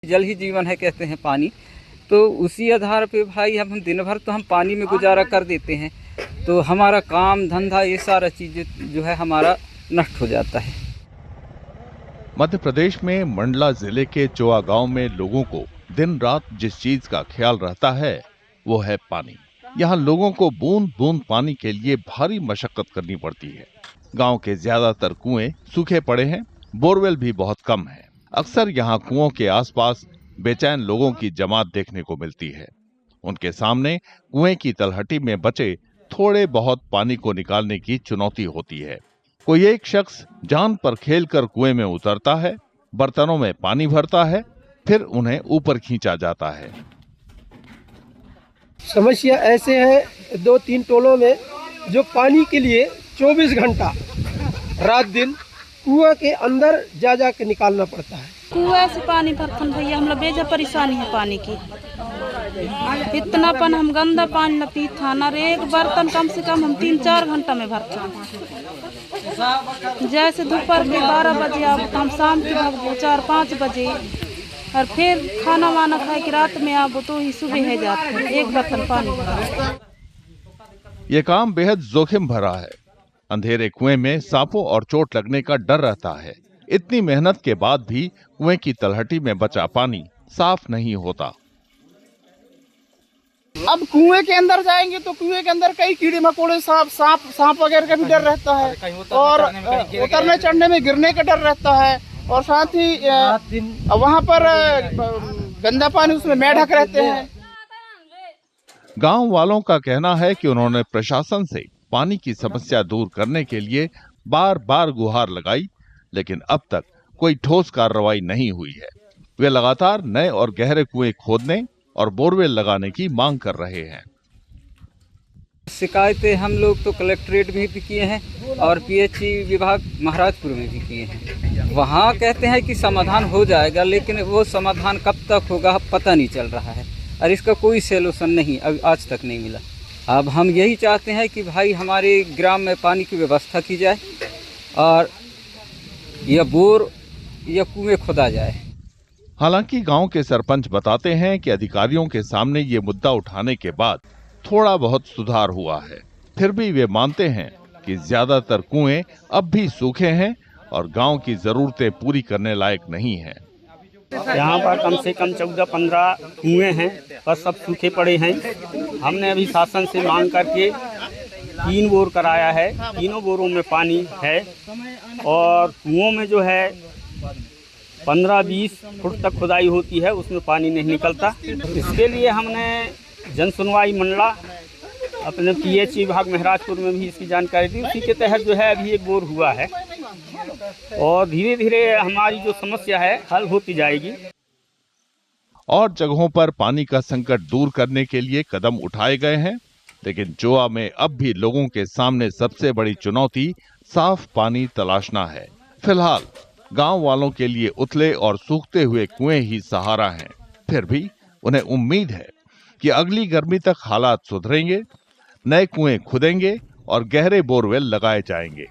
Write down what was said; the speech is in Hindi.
जल ही जीवन है कहते हैं पानी, तो उसी आधार पे भाई हम दिन भर तो हम पानी में गुजारा कर देते हैं, तो हमारा काम धंधा ये सारा चीज़ जो है हमारा नष्ट हो जाता है। मध्य प्रदेश में मंडला जिले के चोआ गांव में लोगों को दिन रात जिस चीज का ख्याल रहता है वो है पानी। यहाँ लोगों को बूंद बूंद पानी के लिए भारी मशक्कत करनी पड़ती है। गांव के ज्यादातर कुएं सूखे पड़े हैं, बोरवेल भी बहुत कम है। अक्सर यहाँ कुओं के आसपास बेचैन लोगों की जमात देखने को मिलती है। उनके सामने कुएं की तलहटी में बचे थोड़े बहुत पानी को निकालने की चुनौती होती है। कोई एक शख्स जान पर खेलकर कुएं में उतरता है, बर्तनों में पानी भरता है, फिर उन्हें ऊपर खींचा जाता है। समस्या ऐसे है 2-3 टोलों में जो पानी के लिए 24 घंटा रात दिन कुआं के अंदर जा के निकालना पड़ता है। कुआं से पानी भरते भैया, हम लोग बेजा परेशानी है पानी की। इतना पन हम गंदा पानी न पी था ना, एक बर्तन कम से कम हम 3-4 घंटा में भरते हैं। जैसे दोपहर के 12 बजे आओ तो हम शाम के 4-5 बजे, और फिर खाना वाना खाए के रात में आओ तो ही सुबह है जाते हैं एक बर्तन पानी। ये काम बेहद जोखिम भरा है। अंधेरे कुएं में सांपों और चोट लगने का डर रहता है। इतनी मेहनत के बाद भी कुएं की तलहटी में बचा पानी साफ नहीं होता। अब कुएं के अंदर जाएंगे तो कुएं के अंदर कई कीड़े मकोड़े, सांप वगैरह का भी डर रहता है, और उतरने चढ़ने में गिरने का डर रहता है, और साथ ही वहाँ पर गंदा पानी, उसमें मेढक रहते हैं। गांव वालों का कहना है कि उन्होंने प्रशासन से पानी की समस्या दूर करने के लिए बार बार गुहार लगाई, लेकिन अब तक कोई ठोस कार्रवाई नहीं हुई है। वे लगातार नए और गहरे कुएं खोदने और बोरवेल लगाने की मांग कर रहे हैं। शिकायतें हम लोग तो कलेक्ट्रेट में भी किए हैं और पीएचई विभाग महाराजपुर में भी किए हैं। वहाँ कहते हैं कि समाधान हो जाएगा, लेकिन वो समाधान कब तक होगा पता नहीं चल रहा है, और इसका कोई सॉल्यूशन नहीं आज तक नहीं मिला। अब हम यही चाहते हैं कि भाई हमारे ग्राम में पानी की व्यवस्था की जाए और यह बोर या कुएं खोदा जाए। हालांकि गांव के सरपंच बताते हैं कि अधिकारियों के सामने ये मुद्दा उठाने के बाद थोड़ा बहुत सुधार हुआ है। फिर भी वे मानते हैं कि ज्यादातर कुएं अब भी सूखे हैं और गांव की जरूरतें पूरी करने लायक नहीं हैं। यहाँ पर कम से कम 14-15 कुएं हैं, पर सब सूखे पड़े हैं। हमने अभी शासन से मांग करके 3 बोर कराया है। तीनों बोरों में पानी है, और कुओं में जो है 15-20 फुट तक खुदाई होती है, उसमें पानी नहीं निकलता। इसके लिए हमने जन सुनवाई मंडला, अपने पीएचई विभाग महाराजपुर में भी इसकी जानकारी दी। उसी के तहत जो है अभी 1 बोर हुआ है, और धीरे धीरे हमारी जो समस्या है हल होती जाएगी। और जगहों पर पानी का संकट दूर करने के लिए कदम उठाए गए हैं, लेकिन चोआ में अब भी लोगों के सामने सबसे बड़ी चुनौती साफ पानी तलाशना है। फिलहाल गांव वालों के लिए उथले और सूखते हुए कुएं ही सहारा हैं। फिर भी उन्हें उम्मीद है कि अगली गर्मी तक हालात सुधरेंगे, नए कुएं खुदेंगे और गहरे बोरवेल लगाए जाएंगे।